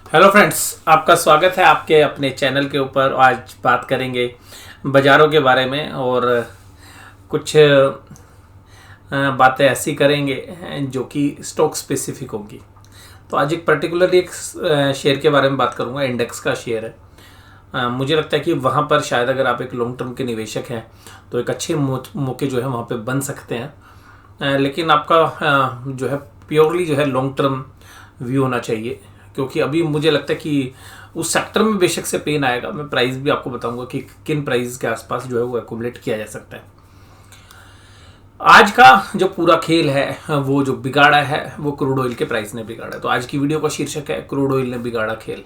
Hello friends, आपका स्वागत है आपके अपने चैनल के ऊपर। आज बात करेंगे बाज़ारों के बारे में और कुछ बातें ऐसी करेंगे जो कि स्टॉक स्पेसिफिक होंगी। तो आज एक पर्टिकुलरली एक शेयर के बारे में बात करूंगा। इंडेक्स का शेयर है। मुझे लगता है कि वहाँ पर शायद अगर आप एक लॉन्ग टर्म के निवेशक हैं तो एक अच्छे मौके जो है वहाँ पे बन सकते हैं। लेकिन आपका जो है प्योरली जो है लॉन्ग टर्म व्यू होना चाहिए, क्योंकि अभी मुझे लगता है कि उस सेक्टर में बेशक से पेन आएगा। मैं प्राइस भी आपको बताऊंगा कि किन प्राइस के आसपास जो है वो एक्यूमुलेट किया जा सकता है। आज का जो पूरा खेल है, वो जो बिगाड़ा है वो क्रूड ऑयल के प्राइस ने बिगाड़ा है। तो आज की वीडियो का शीर्षक है क्रूड ऑयल ने बिगाड़ा खेल।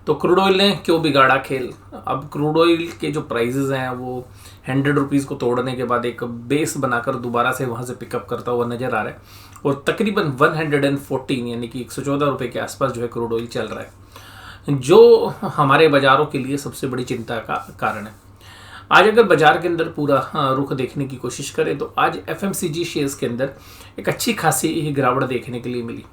तो क्रूड ऑयल ने क्यों बिगाड़ा खेल? अब क्रूड ऑयल के जो प्राइसेस हैं वो 100 रुपीज़ को तोड़ने के बाद एक बेस बनाकर दोबारा से वहाँ से पिकअप करता हुआ नजर आ रहा है और तकरीबन 114 यानी कि 114 रुपये के आसपास जो है क्रूड ऑयल चल रहा है, जो हमारे बाज़ारों के लिए सबसे बड़ी चिंता का कारण है। आज अगर बाजार के अंदर पूरा रुख देखने की कोशिश करें तो आज एफएमसीजी शेयर्स के अंदर एक अच्छी खासी गिरावट देखने के लिए मिली।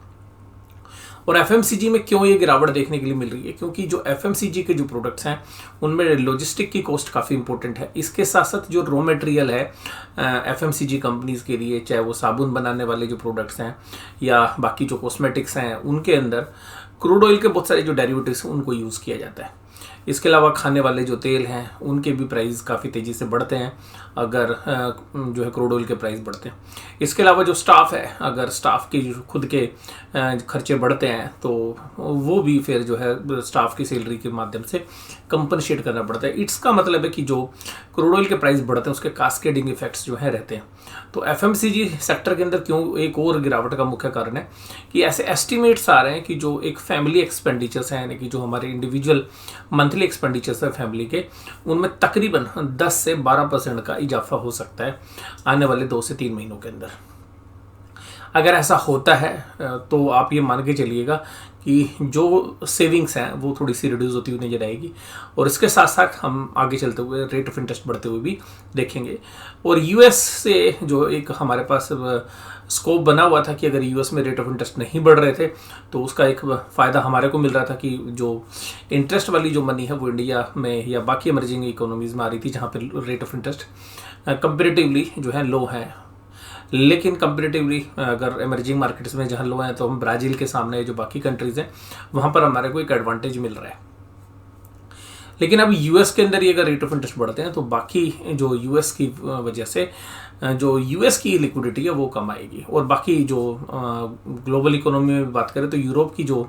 और एफएमसीजी में क्यों ये गिरावट देखने के लिए मिल रही है? क्योंकि जो एफएमसीजी के जो प्रोडक्ट्स हैं उनमें लॉजिस्टिक की कॉस्ट काफ़ी इंपॉर्टेंट है। इसके साथ साथ जो रॉ मटेरियल है एफएमसीजी कंपनीज के लिए, चाहे वो साबुन बनाने वाले जो प्रोडक्ट्स हैं या बाकी जो कॉस्मेटिक्स हैं, उनके अंदर क्रूड ऑयल के बहुत सारे जो डेरिवेटिव्स हैं उनको यूज़ किया जाता है। इसके अलावा खाने वाले जो तेल हैं उनके भी प्राइस काफ़ी तेज़ी से बढ़ते हैं अगर जो है क्रूड ऑयल के प्राइस बढ़ते हैं। इसके अलावा जो स्टाफ है, अगर स्टाफ के जो खुद के खर्चे बढ़ते हैं तो वो भी फिर जो है स्टाफ की सैलरी के माध्यम से कंपनसेट करना पड़ता है। इसका मतलब है कि जो क्रूड ऑयल के प्राइस बढ़ते हैं उसके कास्केडिंग इफेक्ट्स जो है रहते हैं। तो एफएमसीजी सेक्टर के अंदर क्यों एक और गिरावट का मुख्य कारण है कि ऐसे एस्टिमेट्स आ रहे हैं कि जो एक फैमिली एक्सपेंडिचर्स हैं, यानी कि जो हमारे इंडिविजुअल मंथली एक्सपेंडिचर्स है फैमिली के, उनमें तकरीबन 10 से 12% का इजाफा हो सकता है आने वाले 2 से 3 महीनों के अंदर। अगर ऐसा होता है तो आप ये मान के चलिएगा कि जो सेविंग्स हैं वो थोड़ी सी रिड्यूस होती हुई नजर आएगी। और इसके साथ साथ हम आगे चलते हुए रेट ऑफ इंटरेस्ट बढ़ते हुए भी देखेंगे। और यूएस से जो एक हमारे पास स्कोप बना हुआ था कि अगर यूएस में रेट ऑफ इंटरेस्ट नहीं बढ़ रहे थे तो उसका एक फ़ायदा हमारे को मिल रहा था कि जो इंटरेस्ट वाली जो मनी है वो इंडिया में या बाकी इमर्जिंग इकोनॉमीज़ में आ रही थी, जहाँ पर रेट ऑफ इंटरेस्ट कंपेरेटिवली जो है लो है। लेकिन कंपेरेटिवली अगर इमर्जिंग मार्केट्स में जहाँ लो हैं तो हम ब्राज़ील के सामने जो बाकी कंट्रीज़ हैं वहाँ पर हमारे को एक एडवांटेज मिल रहा है। लेकिन अब यूएस के अंदर ये अगर रेट ऑफ इंटरेस्ट बढ़ते हैं तो बाकी जो यूएस की वजह से जो यूएस की लिक्विडिटी है वो कम आएगी। और बाकी जो ग्लोबल इकोनॉमी में बात करें तो यूरोप की जो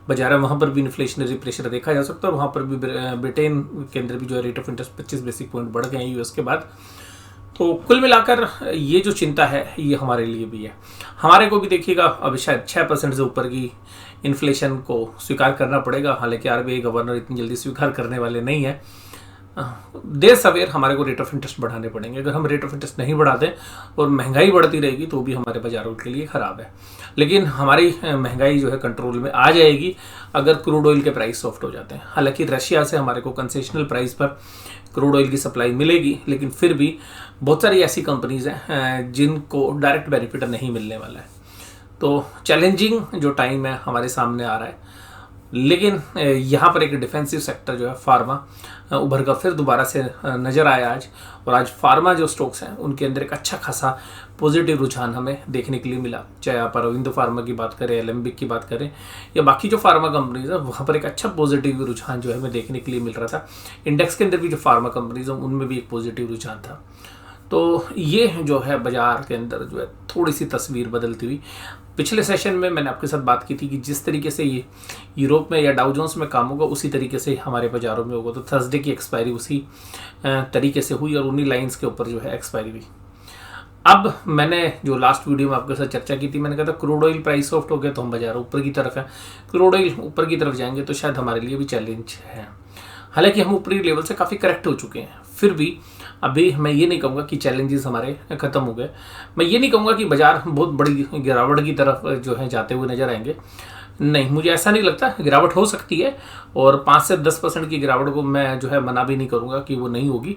बाजार है वहाँ पर भी इन्फ्लेशनरी प्रेशर देखा जा सकता है। और वहाँ पर भी ब्रिटेन के अंदर भी जो है rate of interest 25 basic point बढ़ गए हैं यूएस के बाद। तो कुल मिलाकर ये जो चिंता है ये हमारे लिए भी है। हमारे को भी देखिएगा अभी शायद 6% से ऊपर की इन्फ्लेशन को स्वीकार करना पड़ेगा। हालांकि आरबीआई गवर्नर इतनी जल्दी स्वीकार करने वाले नहीं है। देर सवेर हमारे को रेट ऑफ इंटरेस्ट बढ़ाने पड़ेंगे। अगर हम रेट ऑफ इंटरेस्ट नहीं बढ़ाते और महंगाई बढ़ती रहेगी तो भी हमारे बाजारों के लिए ख़राब है। लेकिन हमारी महंगाई जो है कंट्रोल में आ जाएगी अगर क्रूड ऑयल के प्राइस सॉफ्ट हो जाते हैं। हालांकि रशिया से हमारे को कंसेशनल प्राइस पर क्रूड ऑयल की सप्लाई मिलेगी, लेकिन फिर भी बहुत सारी ऐसी कंपनीज हैं जिनको डायरेक्ट बेनिफिट नहीं मिलने वाला है। तो चैलेंजिंग जो टाइम है हमारे सामने आ रहा है। लेकिन यहाँ पर एक डिफेंसिव सेक्टर जो है फार्मा उभर कर फिर दोबारा से नज़र आया आज। और आज फार्मा जो स्टॉक्स हैं उनके अंदर एक अच्छा खासा पॉजिटिव रुझान हमें देखने के लिए मिला। चाहे आप अरविंदो फार्मा की बात करें, एलेम्बिक की बात करें या बाकी जो फार्मा कंपनीज है, वहाँ पर एक अच्छा पॉजिटिव रुझान जो है हमें देखने के लिए मिल रहा था। इंडेक्स के अंदर भी जो फार्मा कंपनीज हैं उनमें भी एक पॉजिटिव रुझान था। तो ये जो है बाजार के अंदर जो है थोड़ी सी तस्वीर बदलती हुई। पिछले सेशन में मैंने आपके साथ बात की थी कि जिस तरीके से ये यूरोप में या डाउ जोन्स में काम होगा उसी तरीके से हमारे बाज़ारों में होगा। तो थर्सडे की एक्सपायरी उसी तरीके से हुई और उन्हीं लाइंस के ऊपर जो है एक्सपायरी हुई। अब मैंने जो लास्ट वीडियो में आपके साथ चर्चा की थी, मैंने कहा था क्रूड ऑयल प्राइस सॉफ्ट हो गया तो हम बाजार ऊपर की तरफ है। क्रूड ऑयल ऊपर की तरफ जाएंगे तो शायद हमारे लिए भी चैलेंज है। हालांकि हम ऊपरी लेवल से काफ़ी करेक्ट हो चुके हैं, फिर भी अभी मैं ये नहीं कहूँगा कि चैलेंजेस हमारे ख़त्म हो गए। मैं ये नहीं कहूँगा कि बाज़ार बहुत बड़ी गिरावट की तरफ जो है जाते हुए नज़र आएंगे। नहीं, मुझे ऐसा नहीं लगता। गिरावट हो सकती है और 5 से 10% की गिरावट को मैं जो है मना भी नहीं करूँगा कि वो नहीं होगी।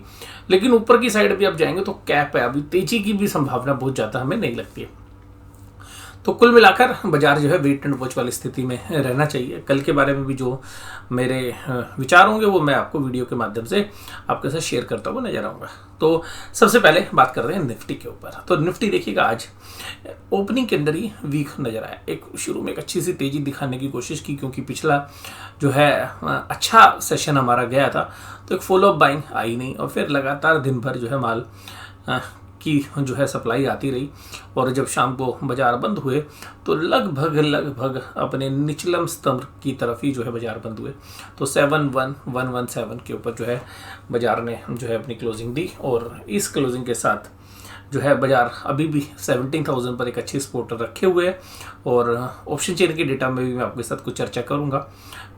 लेकिन ऊपर की साइड भी आप जाएंगे तो कैप है, अभी तेज़ी की भी संभावना बहुत ज़्यादा हमें नहीं लगती है। तो कुल मिलाकर बाजार जो है वेट एंड वॉच वाली स्थिति में रहना चाहिए। कल के बारे में भी जो मेरे विचार होंगे वो मैं आपको वीडियो के माध्यम से आपके साथ शेयर करता हुआ नजर आऊँगा। तो सबसे पहले बात कर रहे हैं निफ्टी के ऊपर। तो निफ्टी देखिएगा आज ओपनिंग के अंदर ही वीक नजर आया। एक शुरू में एक अच्छी सी तेजी दिखाने की कोशिश की, क्योंकि पिछला जो है अच्छा सेशन हमारा गया था, तो एक फॉलो अप बाइंग आई नहीं और फिर लगातार दिन भर जो है माल की जो है सप्लाई आती रही। और जब शाम को बाजार बंद हुए तो लगभग अपने निचलम स्तर की तरफ ही जो है बाजार बंद हुए। तो 71117 के ऊपर जो है बाजार ने जो है अपनी क्लोजिंग दी और इस क्लोजिंग के साथ जो है बाजार अभी भी 17,000 पर एक अच्छी सपोर्ट रखे हुए है। और ऑप्शन चेन के डेटा में भी मैं आपके साथ कुछ चर्चा करूंगा।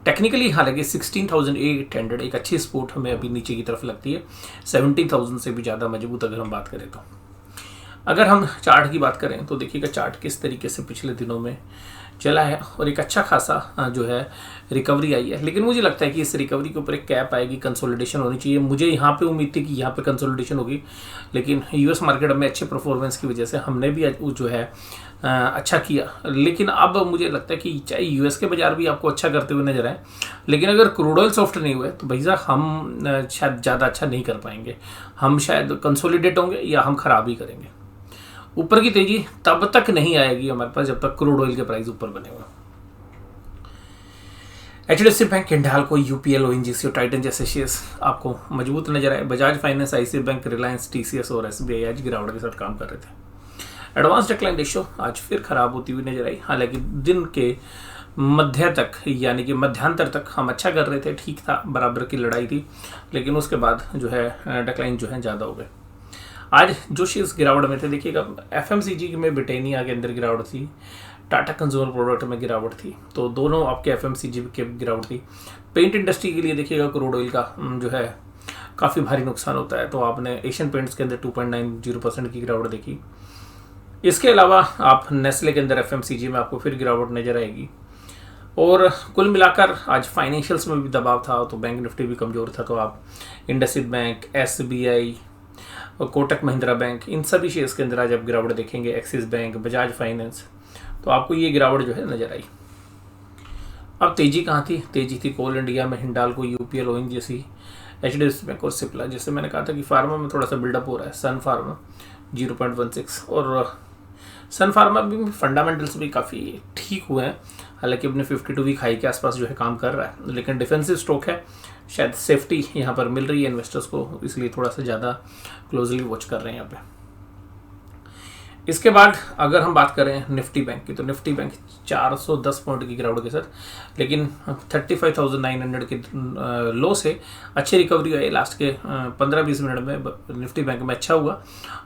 टेक्निकली हालांकि 16,800 एक अच्छी सपोर्ट हमें अभी नीचे की तरफ लगती है, 17,000 से भी ज़्यादा मजबूत अगर हम बात करें तो। अगर हम चार्ट की बात करें तो देखिएगा चार्ट किस तरीके से पिछले दिनों में चला है और एक अच्छा खासा जो है रिकवरी आई है। लेकिन मुझे लगता है कि इस रिकवरी के ऊपर एक कैप आएगी, कंसोलिडेशन होनी चाहिए। मुझे यहाँ पे उम्मीद थी कि यहाँ पे कंसोलिडेशन होगी, लेकिन यूएस मार्केट में अच्छे परफॉर्मेंस की वजह से हमने भी जो है अच्छा किया। लेकिन अब मुझे लगता है कि चाहे यूएस के बाजार भी आपको अच्छा करते हुए नजर आए, लेकिन अगर क्रूड ऑयल सॉफ्ट नहीं हुए तो भैया हम शायद ज़्यादा अच्छा नहीं कर पाएंगे। हम शायद कंसोलिडेट होंगे या हम खराब ही करेंगे। ऊपर की तेजी तब तक नहीं आएगी हमारे पास जब तक क्रूड ऑयल के प्राइस ऊपर बने हुए। HDFC bank, Hindalco, UPL, ONGC और टाइटन जैसे शेयर्स आपको मजबूत नजर आए। Bajaj finance, ICICI bank, Reliance, TCS और एसबीआई आज गिरावट के साथ काम कर रहे थे। एडवांस डिक्लाइन रेशियो आज फिर खराब होती हुई नजर आई। हालांकि दिन के मध्य तक यानी कि मध्यांतर तक हम अच्छा कर रहे थे, ठीक था, बराबर की लड़ाई थी, लेकिन उसके बाद जो है डिक्लाइन जो है ज़्यादा हो गए। आज जो शेयर्स गिरावट में थे देखिएगा, एफएमसीजी में ब्रिटानिया के अंदर गिरावट थी, टाटा कंज्यूमर प्रोडक्ट में गिरावट थी, तो दोनों आपके एफएमसीजी के गिरावट थी। पेंट इंडस्ट्री के लिए देखिएगा क्रूड ऑयल का जो है काफ़ी भारी नुकसान होता है, तो आपने एशियन पेंट्स के अंदर 2.90% की गिरावट देखी। इसके अलावा आप नेस्ले के अंदर एफएमसीजी में आपको फिर गिरावट नजर आएगी। और कुल मिलाकर आज फाइनेंशियल्स में भी दबाव था, तो बैंक निफ्टी भी कमज़ोर था, तो आप इंडसइंड बैंक, एसबीआई और कोटक महिंद्रा बैंक, इन सभी शेयर्स के अंदर आज आप गिरावट देखेंगे। एक्सिस बैंक, बजाज फाइनेंस, तो आपको ये गिरावट जो है नजर आई। अब तेजी कहाँ थी? तेजी थी कोल इंडिया में, Hindalco, UPL, ONGC, HDFC bank और सिप्ला। जैसे मैंने कहा था कि फार्मा में थोड़ा सा बिल्डअप हो रहा है। सन फार्मा 0.16 और सन फार्मा भी फंडामेंटल्स भी काफ़ी ठीक हुए हैं, हालांकि अपने 52 वीक हाई के आसपास जो है काम कर रहा है, लेकिन डिफेंसिव स्टॉक है, शायद सेफ्टी यहाँ पर मिल रही है इन्वेस्टर्स को, इसलिए थोड़ा सा ज़्यादा क्लोजली वॉच कर रहे हैं यहाँ पे। इसके बाद अगर हम बात करें निफ्टी बैंक की, तो निफ्टी बैंक 410 पॉइंट की गिरावट के साथ, लेकिन 35,900 के लो से अच्छी रिकवरी आई। लास्ट के 15-20 मिनट में निफ्टी बैंक में अच्छा हुआ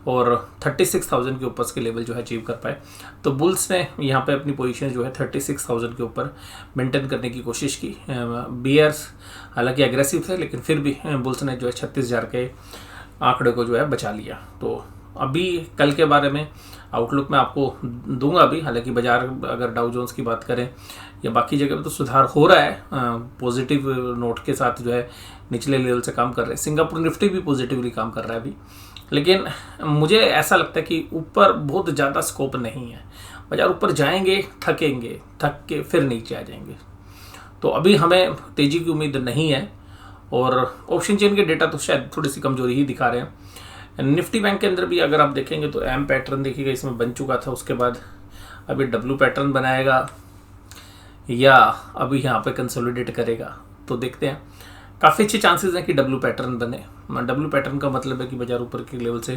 और 36,000 के ऊपर के लेवल जो है अचीव कर पाए। तो बुल्स ने यहाँ पे अपनी पोजीशन जो है 36,000 के ऊपर मेंटेन करने की कोशिश की। बियर्स हालांकि एग्रेसिव थे, लेकिन फिर भी बुल्स ने जो है 36,000 के आंकड़े को जो है बचा लिया। तो अभी कल के बारे में आउटलुक मैं आपको दूंगा अभी, हालांकि बाजार अगर डाउ जोन्स की बात करें या बाकी जगह पे तो सुधार हो रहा है, पॉजिटिव नोट के साथ जो है निचले लेवल से काम कर रहे हैं। सिंगापुर निफ्टी भी पॉजिटिवली काम कर रहा है अभी, लेकिन मुझे ऐसा लगता है कि ऊपर बहुत ज़्यादा स्कोप नहीं है। बाजार ऊपर जाएंगे, थकेंगे, थक के फिर नीचे आ जाएंगे, तो अभी हमें तेज़ी की उम्मीद नहीं है। और ऑप्शन चेन के डेटा तो शायद थोड़ी सी कमजोरी ही दिखा रहे हैं। निफ्टी बैंक के अंदर भी अगर आप देखेंगे तो एम पैटर्न देखिएगा इसमें बन चुका था, उसके बाद अभी डब्ल्यू पैटर्न बनाएगा या अभी यहाँ पे कंसोलिडेट करेगा, तो देखते हैं। काफ़ी अच्छे चांसेस हैं कि डब्ल्यू पैटर्न बने। डब्ल्यू पैटर्न का मतलब है कि बाजार ऊपर के लेवल से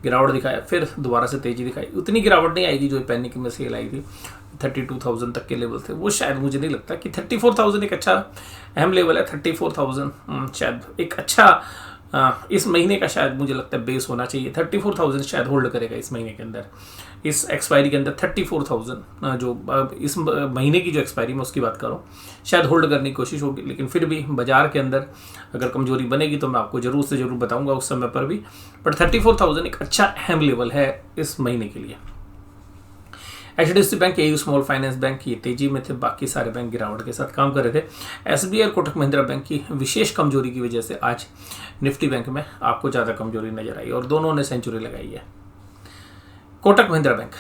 गिरावट दिखाया, फिर दोबारा से तेजी दिखाई। उतनी गिरावट नहीं आएगी जो पैनिक में सेल आई थी, 32,000 तक के लेवल थे, वो शायद मुझे नहीं लगता कि 34,000 एक अच्छा अहम लेवल है। 34,000 शायद एक अच्छा इस महीने का शायद मुझे लगता है बेस होना चाहिए। 34,000 शायद होल्ड करेगा इस महीने के अंदर, इस एक्सपायरी के अंदर 34,000 जो इस महीने की जो एक्सपायरी में उसकी बात करूँ, शायद होल्ड करने की कोशिश होगी। लेकिन फिर भी बाजार के अंदर अगर कमजोरी बनेगी तो मैं आपको जरूर से जरूर बताऊंगा उस समय पर भी। बट 34,000 एक अच्छा अहम लेवल है इस महीने के लिए। HDFC bank, AU small finance bank ये तेजी में थे, बाकी सारे बैंक गिरावट के साथ काम कर रहे थे। एसबीआई और कोटक महिंद्रा बैंक की विशेष कमजोरी की वजह से आज निफ्टी बैंक में आपको ज़्यादा कमजोरी नजर आई और दोनों ने सेंचुरी लगाई है। कोटक महिंद्रा बैंक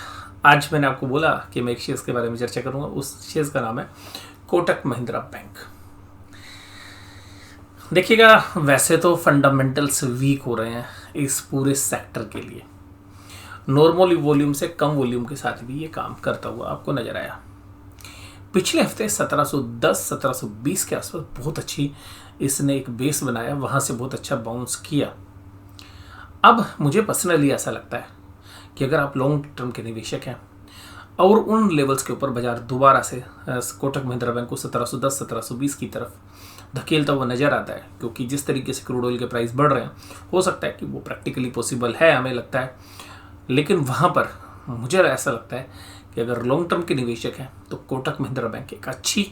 आज मैंने आपको बोला कि मैं एक शेयर के बारे में चर्चा करूंगा, उस शेयर का नाम है कोटक महिंद्रा बैंक। देखिएगा, वैसे तो फंडामेंटल्स वीक हो रहे हैं इस पूरे सेक्टर के लिए, नॉर्मल वॉल्यूम से कम वॉल्यूम के साथ भी ये काम करता हुआ आपको नजर आया। पिछले हफ्ते 1710-1720 के आसपास बहुत अच्छी इसने एक बेस बनाया, वहां से बहुत अच्छा बाउंस किया। अब मुझे पर्सनली ऐसा लगता है कि अगर आप लॉन्ग टर्म के निवेशक हैं और उन लेवल्स के ऊपर बाजार दोबारा से कोटक महिंद्रा बैंक को 1710-1720 की तरफ धकेलता हुआ नजर आता है, क्योंकि जिस तरीके से क्रूड ऑयल के प्राइस बढ़ रहे हैं, हो सकता है कि वो प्रैक्टिकली पॉसिबल है, हमें लगता है। लेकिन वहाँ पर मुझे ऐसा लगता है कि अगर लॉन्ग टर्म के निवेशक हैं तो कोटक महिंद्रा बैंक एक अच्छी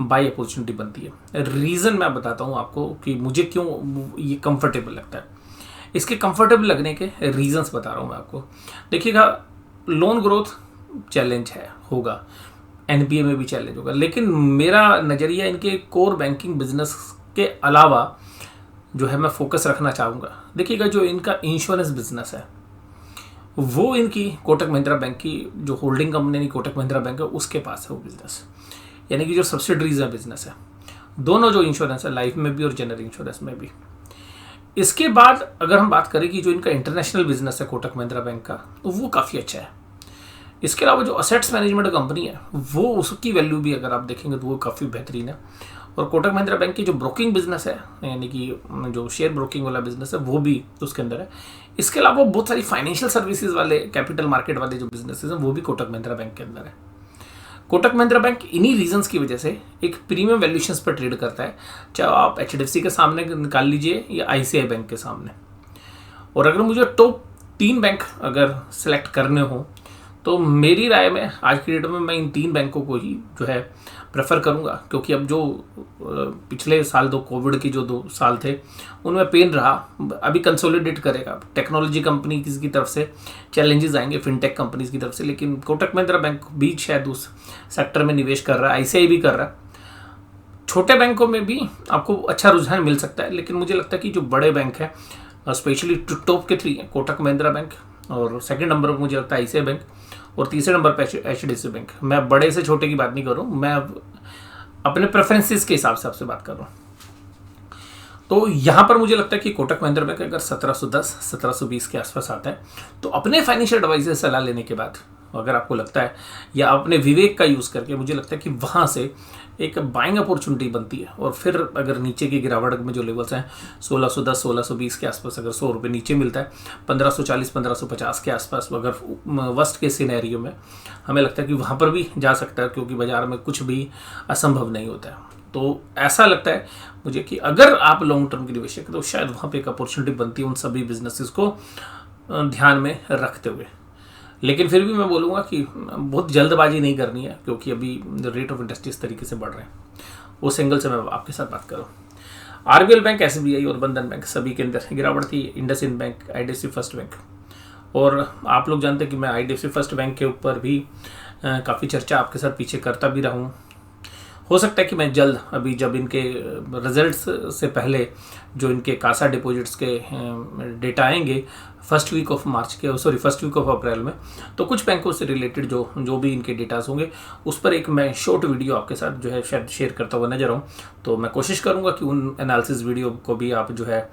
बाई अपॉर्चुनिटी बनती है। रीज़न मैं बताता हूँ आपको कि मुझे क्यों ये कंफर्टेबल लगता है। इसके कंफर्टेबल लगने के रीजंस बता रहा हूँ मैं आपको। देखिएगा, लोन ग्रोथ चैलेंज है, होगा, एनपीए में भी चैलेंज होगा, लेकिन मेरा नज़रिया इनके कोर बैंकिंग बिजनेस के अलावा जो है मैं फोकस रखना चाहूँगा। देखिएगा, जो इनका इंश्योरेंस बिजनेस है वो इनकी कोटक महिंद्रा बैंक की जो holding company Kotak Mahindra bank है उसके पास है वो बिजनेस, यानी कि जो सब्सिडरीज है बिजनेस है, दोनों जो इंश्योरेंस है, लाइफ में भी और जनरल इंश्योरेंस में भी। इसके बाद अगर हम बात करें कि जो इनका इंटरनेशनल बिजनेस है कोटक महिंद्रा बैंक का, तो वो काफ़ी अच्छा है। इसके अलावा जो असेट्स मैनेजमेंट कंपनी है वो, उसकी वैल्यू भी अगर आप देखेंगे तो वो काफ़ी बेहतरीन है। और कोटक महिंद्रा बैंक की जो ब्रोकिंग बिजनेस है, यानी कि जो शेयर ब्रोकिंग वाला बिजनेस है, वो भी उसके अंदर है। इसके अलावा बहुत सारी फाइनेंशियल सर्विसेज वाले, कैपिटल मार्केट वाले जो बिजनेसेस हैं वो भी कोटक महिंद्रा बैंक के अंदर है। कोटक महिंद्रा बैंक इन्हीं रीजंस की वजह से एक प्रीमियम वैल्यूएशंस पर ट्रेड करता है, चाहे आप एचडीएफसी के सामने निकाल लीजिए या आईसीआई बैंक के सामने। और अगर मुझे टॉप 3 बैंक अगर सेलेक्ट करने हो तो मेरी राय में आज की डेट में मैं इन 3 बैंकों को ही जो है प्रेफर करूंगा, क्योंकि अब जो पिछले साल कोविड की जो 2 साल थे उनमें पेन रहा, अभी कंसोलिडेट करेगा। टेक्नोलॉजी कंपनी की तरफ से चैलेंजेस आएंगे, फिनटेक कंपनीज की तरफ से, लेकिन कोटक महिंद्रा बैंक भी शायद उस सेक्टर में निवेश कर रहा है, आईसीआई भी कर रहा है। छोटे बैंकों में भी आपको अच्छा रुझान मिल सकता है, लेकिन मुझे लगता है कि जो बड़े बैंक हैं, स्पेशली टॉप के 3 हैं, कोटक महिंद्रा बैंक, और सेकंड नंबर पर मुझे लगता है आईसीआई बैंक, और तीसरे नंबर पर एचडीएफसी बैंक। मैं बड़े से छोटे की बात नहीं कर रहा हूँ, मैं अपने प्रेफरेंसेस के हिसाब से आपसे बात कर रहा हूँ। तो यहाँ पर मुझे लगता है कि कोटक महिंद्रा बैंक अगर 1710-1720 के आसपास आता है तो अपने फाइनेंशियल एडवाइजर से सलाह लेने के बाद, अगर आपको लगता है, या अपने विवेक का यूज़ करके, मुझे लगता है कि वहाँ से एक बाइंग अपॉर्चुनिटी बनती है। और फिर अगर नीचे की गिरावट में जो लेवल्स हैं 1610-1620 के आसपास, अगर 100 रुपये नीचे मिलता है, 1540-1550 के आसपास, अगर वर्स्ट के सिनेरियो में, हमें लगता है कि वहाँ पर भी जा सकता है, क्योंकि बाजार में कुछ भी असंभव नहीं होता है। तो ऐसा लगता है मुझे कि अगर आप लॉन्ग टर्म के निवेशक हैं तो शायद वहाँ पे एक अपॉर्चुनिटी बनती है उन सभी बिजनेसेस को ध्यान में रखते हुए। लेकिन फिर भी मैं बोलूँगा कि बहुत जल्दबाजी नहीं करनी है, क्योंकि अभी रेट ऑफ इंटरेस्ट इस तरीके से बढ़ रहे हैं। उस एंगल से मैं आपके साथ बात करूँ। आरबीएल बैंक, एसबीआई और बंधन बैंक सभी के अंदर गिरावट थी। IndusInd bank, IDFC first bank, और आप लोग जानते हैं कि मैं आईडीएफसी फर्स्ट बैंक के ऊपर भी काफ़ी चर्चा आपके साथ पीछे करता भी रहा हूँ। हो सकता है कि मैं जल्द, अभी जब इनके रिजल्ट्स से पहले जो इनके कासा डिपॉजिट्स के डेटा आएंगे फर्स्ट वीक ऑफ अप्रैल में, तो कुछ बैंकों से रिलेटेड जो भी इनके डेटास होंगे उस पर एक मैं शॉर्ट वीडियो आपके साथ जो है शायद शेयर करता हुआ नजर आऊँ। तो मैं कोशिश करूँगा कि उन एनालिसिस वीडियो को भी आप जो है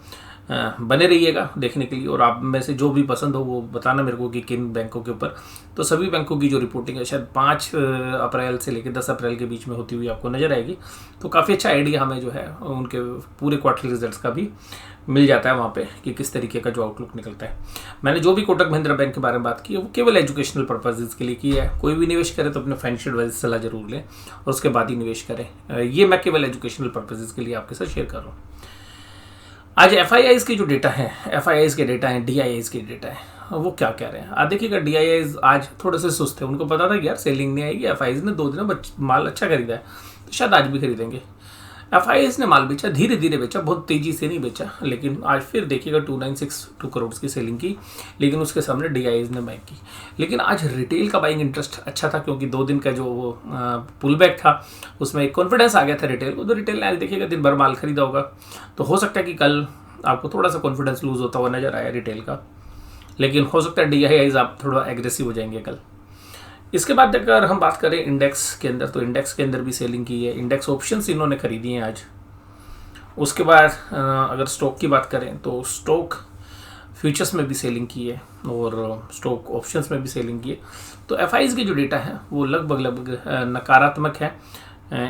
बने रहिएगा देखने के लिए, और आप में से जो भी पसंद हो वो बताना मेरे को कि किन बैंकों के ऊपर। तो सभी बैंकों की जो रिपोर्टिंग है शायद 5 अप्रैल से लेकर 10 अप्रैल के बीच में होती हुई आपको नज़र आएगी। तो काफ़ी अच्छा आइडिया हमें जो है उनके पूरे क्वार्टरली रिजल्ट्स का भी मिल जाता है वहाँ पे कि किस तरीके का जो आउटलुक निकलता है। मैंने जो भी कोटक महिंद्रा बैंक के बारे में बात की है वो केवल एजुकेशनल पर्पजेज़ के लिए की है। कोई भी निवेश करे तो अपने फाइनेंशियल एडवाइजर से सलाह जरूर लें और उसके बाद ही निवेश करें। ये मैं केवल एजुकेशनल पर्पजेज़ के लिए आपके साथ शेयर कर रहा हूँ। आज एफआईआईज के जो डेटा हैं, एफआईआईज के डेटा हैं, डीआईआईज के डेटा हैं, वो क्या कह रहे हैं। आप देखिएगा, डीआईआईज आज थोड़े से सुस्त है। उनको पता था कि यार सेलिंग नहीं आएगी, एफआईआईज ने 2 दिन में माल अच्छा खरीदा है तो शायद आज भी खरीदेंगे। एफआईआईज ने माल बेचा, धीरे धीरे बेचा, बहुत तेजी से नहीं बेचा, लेकिन आज फिर देखिएगा 2,962 करोड़ की सेलिंग की, लेकिन उसके सामने डीआईआईज ने बाइंग की। लेकिन आज रिटेल का बाइंग इंटरेस्ट अच्छा था, क्योंकि 2 दिन का जो वो पुल बैक था उसमें एक कॉन्फिडेंस आ गया था रिटेल को। तो रिटेल ने आज देखिएगा दिन भर माल खरीदा होगा, तो हो सकता है कि कल आपको थोड़ा सा कॉन्फिडेंस लूज होता हुआ नजर आया रिटेल का, लेकिन हो सकता है डीआईआईज आप थोड़ा एग्रेसिव हो जाएंगे कल। इसके बाद अगर हम बात करें इंडेक्स के अंदर, तो इंडेक्स के अंदर भी सेलिंग की है, इंडेक्स ऑप्शंस इन्होंने खरीदी हैं आज। उसके बाद अगर स्टॉक की बात करें तो स्टॉक फ्यूचर्स में भी सेलिंग की है और स्टॉक ऑप्शंस में भी सेलिंग की है। तो एफआईज के जो डेटा है वो लगभग नकारात्मक है।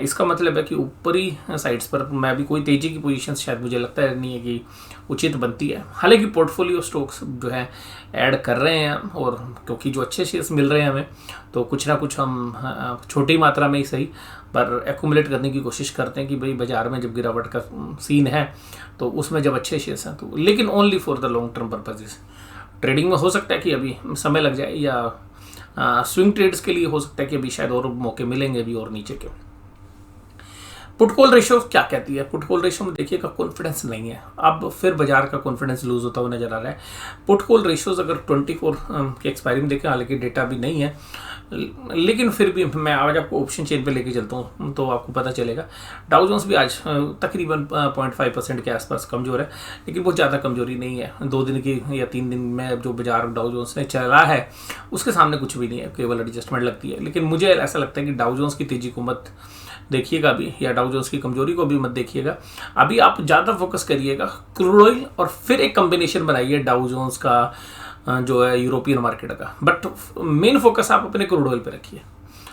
इसका मतलब है कि ऊपरी साइड्स पर मैं अभी कोई तेजी की पोजीशन शायद मुझे लगता है नहीं है कि उचित बनती है। हालांकि पोर्टफोलियो स्टॉक्स जो है ऐड कर रहे हैं, और क्योंकि जो अच्छे शेयर्स मिल रहे हैं हमें, तो कुछ ना कुछ हम छोटी मात्रा में ही सही पर एक्यूमुलेट करने की कोशिश करते हैं कि भाई बाजार में जब गिरावट का सीन है तो उसमें जब अच्छे शेयर्स हैं तो, लेकिन only for the long term purposes. Trading में हो सकता है कि अभी समय लग जाए, या स्विंग ट्रेड्स के लिए हो सकता है कि अभी शायद और मौके मिलेंगे अभी और नीचे के। पुट कॉल रेशियो क्या कहती है? पुट कॉल रेशियो में देखिएगा कॉन्फिडेंस नहीं है, अब फिर बाजार का कॉन्फिडेंस लूज होता हुआ नजर आ रहा है। पुट कॉल रेशियोज अगर 24 की एक्सपायरी में देखें, हालांकि डेटा भी नहीं है, लेकिन फिर भी मैं आज आपको ऑप्शन चेन पे लेके चलता हूँ तो आपको पता चलेगा। डाउ जोन्स भी आज तकरीबन 0.5% के आसपास कमजोर है, लेकिन बहुत ज़्यादा कमजोरी नहीं है। 2 दिन की या 3 दिन में जो बाजार डाउ जोन्स ने चला है उसके सामने कुछ भी नहीं है, केवल एडजस्टमेंट लगती है। लेकिन मुझे ऐसा लगता है कि डाउ जोन्स की तेजी को मत देखिएगा अभी, या डाउ जोन्स की कमजोरी को भी मत देखिएगा। अभी आप ज़्यादा फोकस करिएगा क्रूड ऑयल, और फिर एक कम्बिनेशन बनाइए डाउ जोन्स का जो है यूरोपियन मार्केट का, बट मेन फोकस आप अपने क्रूड ऑयल पे रखिए।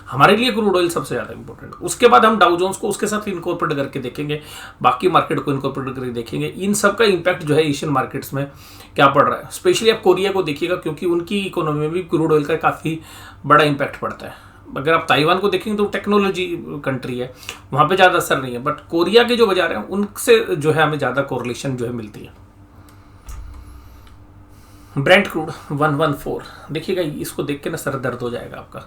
हमारे लिए क्रूड ऑयल सबसे ज़्यादा इंपॉर्टेंट है, उसके बाद हम डाउ जोन्स को उसके साथ इनकॉर्पोरेट करके देखेंगे, बाकी मार्केट को इनकॉर्पोरेट करके देखेंगे। इन सब का इम्पैक्ट जो है एशियन मार्केट्स में क्या पड़ रहा है, स्पेशली आप कोरिया को देखिएगा, क्योंकि उनकी इकोनॉमी में भी क्रूड ऑयल का काफ़ी बड़ा इम्पैक्ट पड़ता है। अगर आप ताइवान को देखेंगे तो टेक्नोलॉजी कंट्री है, वहाँ पे ज़्यादा असर नहीं है, बट कोरिया के जो बाजार हैं उनसे जो है हमें ज़्यादा कोरिलेशन जो है मिलती है। ब्रेंट क्रूड 114, देखिएगा इसको देख के ना सर दर्द हो जाएगा आपका,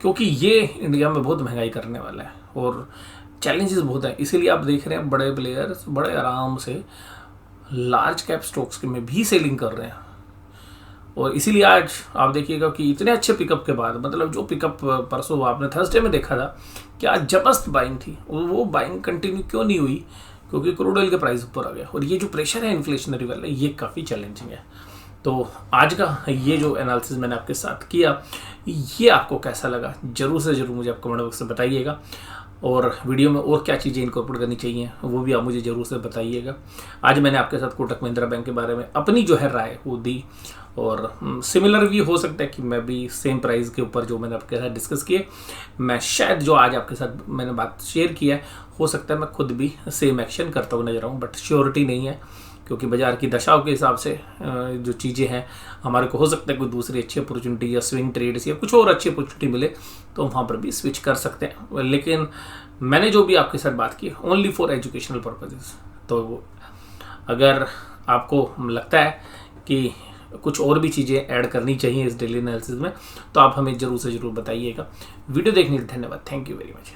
क्योंकि ये इंडिया में बहुत महंगाई करने वाला है और चैलेंजेस बहुत है। इसीलिए आप देख रहे हैं बड़े प्लेयर्स बड़े आराम से लार्ज कैप स्टॉक्स में भी सेलिंग कर रहे हैं। और इसीलिए आज आप देखिएगा कि इतने अच्छे पिकअप के बाद, मतलब जो पिकअप परसों आपने थर्सडे में देखा था कि आज जबरदस्त बाइंग थी, वो बाइंग कंटिन्यू क्यों नहीं हुई? क्योंकि क्रूड ऑयल के प्राइस ऊपर आ गया, और ये जो प्रेशर है इन्फ्लेशनरी वाला, ये काफ़ी चैलेंजिंग है। तो आज का ये जो एनालिसिस मैंने आपके साथ किया, ये आपको कैसा लगा जरूर से जरूर मुझे आप कमेंट बॉक्स में बताइएगा, और वीडियो में और क्या चीज़ें इनकॉर्पोरेट करनी चाहिए वो भी आप मुझे ज़रूर से बताइएगा। आज मैंने आपके साथ कोटक महिंद्रा बैंक के बारे में अपनी जो है राय वो दी, और सिमिलर भी हो सकता है कि मैं भी सेम प्राइस के ऊपर जो मैंने आपके साथ डिस्कस किए, मैं शायद जो आज आपके साथ मैंने बात शेयर किया है, हो सकता है मैं खुद भी सेम एक्शन करता हुआ नजर आऊँ, बट श्योरिटी नहीं है, क्योंकि बाजार की दशाओं के हिसाब से जो चीज़ें हैं, हमारे को हो सकता है कोई दूसरी अच्छी अपॉर्चुनिटी या स्विंग ट्रेड्स या कुछ और अच्छी अपॉर्चुनिटी मिले तो वहाँ पर भी स्विच कर सकते हैं। लेकिन मैंने जो भी आपके साथ बात की ओनली फॉर एजुकेशनल पर्पजेस। तो अगर आपको लगता है कि कुछ और भी चीज़ें ऐड करनी चाहिए इस डेली एनालिसिस में, तो आप हमें ज़रूर से ज़रूर बताइएगा। वीडियो देखने के लिए धन्यवाद। Thank you very much.